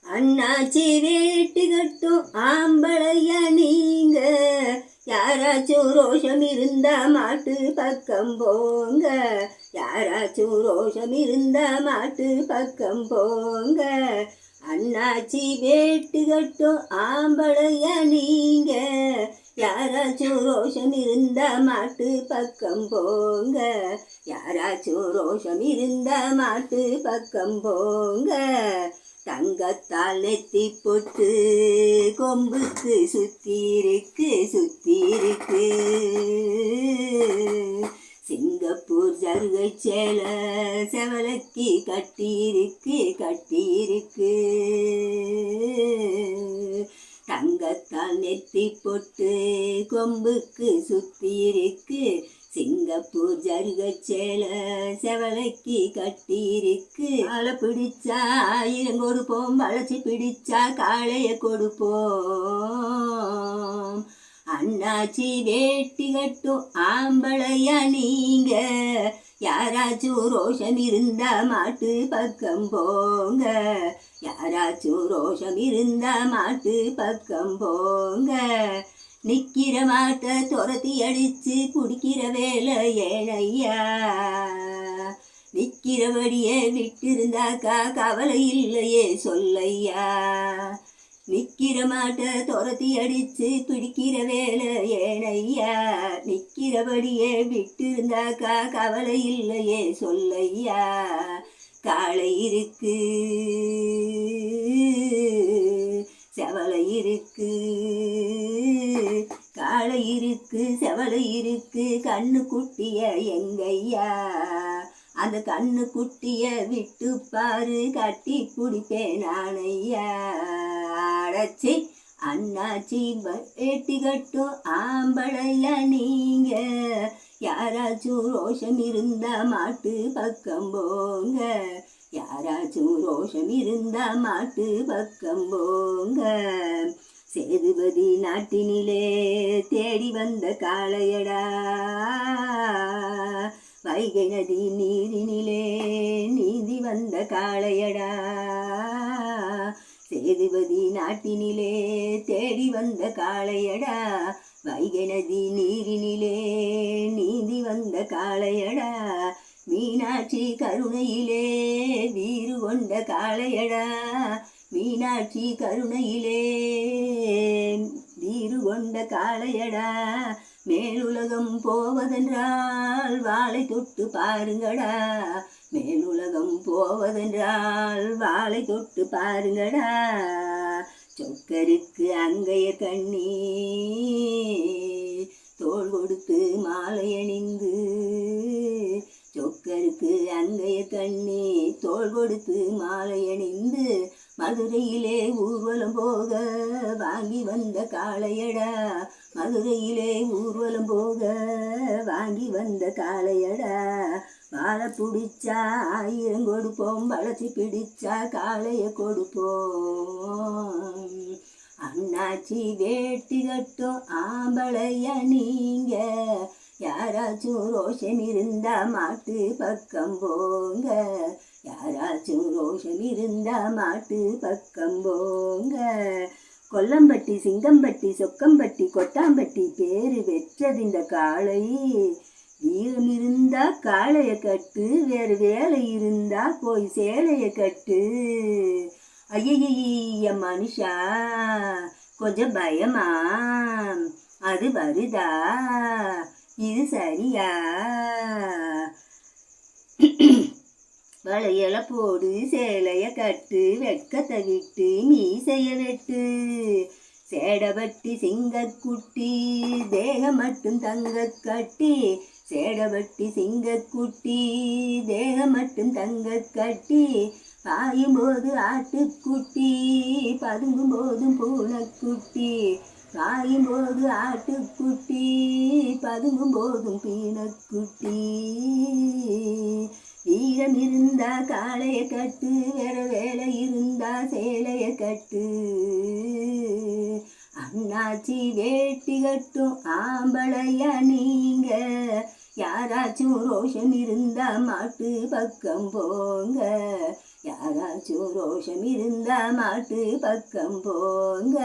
அண்ணாச்சி வேட்டு கட்டும் ஆம்பளையா நீங்க, யாராச்சும் ரோஷம் இருந்தா மாட்டு பக்கம் போங்க, யாராச்சும் ரோஷம் இருந்தா மாட்டு பக்கம் போங்க. அண்ணாச்சி வேட்டு கட்டும் ஆம்பளையா நீங்க, யாராச்சும் ரோஷம் இருந்தா மாட்டு பக்கம் போங்க, யாராச்சும் ரோஷம் இருந்தா மாட்டு பக்கம் போங்க. தங்கத்தால் நெத்தி பொட்டு கொம்புக்கு சுத்தி இருக்கு சுத்தி இருக்கு, சிங்கப்பூர் ஜருகை சேலை செவலைக்கு கட்டி இருக்கு கட்டி இருக்கு. தங்கத்தால் நெத்தி பொட்டு கொம்புக்கு சுத்தி இருக்கு, சிங்கப்பூர் ஜருகை சேலை செவலைக்கு கட்டி இருக்கு. காலை பிடிச்சா 1000 கொடுப்போம், வளைச்சி பிடிச்சா காளைய கொடுப்போம். அண்ணாச்சி வேட்டி கட்டும் ஆம்பளையா நீங்க, யாராச்சும் ரோஷம் இருந்தா மாட்டு பக்கம் போங்க, யாராச்சும் ரோஷம் இருந்தா மாட்டு பக்கம் போங்க. நிக்கிற மாட்டை துரத்தி அடிச்சு குடிக்கிற வேலை ஏனையா, நிக்கிறபடியே விட்டிருந்தாக்கா கவலை இல்லையே சொல்லையா. நிக்கிற மாட்டை துரத்தி அடிச்சு பிடிக்கிற வேலை ஏனையா, நிக்கிறபடியே விட்டிருந்தாக்கா கவலை இல்லையே சொல்லையா. காளை இருக்கு செவலை இருக்கு, காளை இருக்கு செவலை இருக்கு, கண்ணு குட்டிய எங்கையா, அந்த கண்ணு குட்டிய விட்டு பாரு கட்டி பிடிப்பேன் நானையா. அடச்சி அண்ணாச்சி வேட்டி கட்டும் ஆம்பளையா நீங்க, யாராச்சும் ரோஷம் இருந்தா மாட்டு பக்கம் போங்க, யாராச்சும் ரோஷம் இருந்தா மாட்டு பக்கம் போங்க. சேதுபதி நாட்டினிலே தேடி வந்த காளையடா, வைகை நதி நீரினிலே நீந்தி வந்த காளையடா. சேதுபதி நாட்டினிலே தேடி வந்த காளையடா, வைகை நதி நீரினிலே நீந்தி வந்த காளையடா. மீனாட்சி கருணையிலே வீறு கொண்ட காளையடா, மீனாட்சி கருணையிலே வீறு கொண்ட காளையடா. மேலுலகம் போவதென்றால் வாளை தொட்டு பாருங்கடா, மேலுலகம் போவதென்றால் வாளை தொட்டு பாருங்கடா. சொக்கருக்கு அங்கைய கண்ணி தோள் கொடுத்து மாலை அணிந்து, சொக்கருக்கு அங்கைய கண்ணி தோள் கொடுத்து மாலை அணிந்து, மதுரையிலே ஊர்வலம் போக வாங்கி வந்த காளையடா, மதுரையிலே ஊர்வலம் போக வாங்கி வந்த காளையடா. வாழை பிடிச்சா 1000 கொடுப்போம், வளைச்சி பிடிச்சா காளைய கொடுப்போம். அண்ணாச்சி வேட்டி கட்டும் ஆம்பளையா நீங்க, யாராச்சும் ரோஷம் இருந்தா மாட்டு பக்கம் போங்க, யாராச்சும் ரோஷம் இருந்தா மாட்டு பக்கம் போங்க. கொல்லம்பட்டி சிங்கம்பட்டி சொக்கம்பட்டி கொட்டாம்பட்டி பேரு வெற்றதிந்த காளை, வீரம் இருந்தா காளைய கட்டு, வேறு வேலை இருந்தா போய் சேலைய கட்டு. ஐய மனுஷா கொஞ்சம் பயமா, அது வருதா இது சரியா. வளையல போடு சேலைய கட்டு, வெட்கத்தை விட்டு மீசைய வெட்டு. சேடபட்டி சிங்கக்குட்டி தேகம் மட்டும் தங்க கட்டி, சேடபட்டி சிங்கக்குட்டி தேகம் மட்டும் தங்க கட்டி. பாயும் போது ஆட்டுக்குட்டி பதுங்கும் போதும் பூனைக்குட்டி, பாயும் போது ஆட்டுக்குட்டி பதுங்கும் போதும் பீனக்குட்டி. வீரம் இருந்தா காளைய கட்டு, வேற வேலை இருந்தா சேலைய கட்டு. அண்ணாச்சி வேட்டி கட்டும் ஆம்பளையா நீங்க, யாராச்சும் ரோஷம் இருந்தா மாட்டு பக்கம் போங்க, யாராச்சும் ரோஷம் இருந்தா மாட்டு பக்கம் போங்க.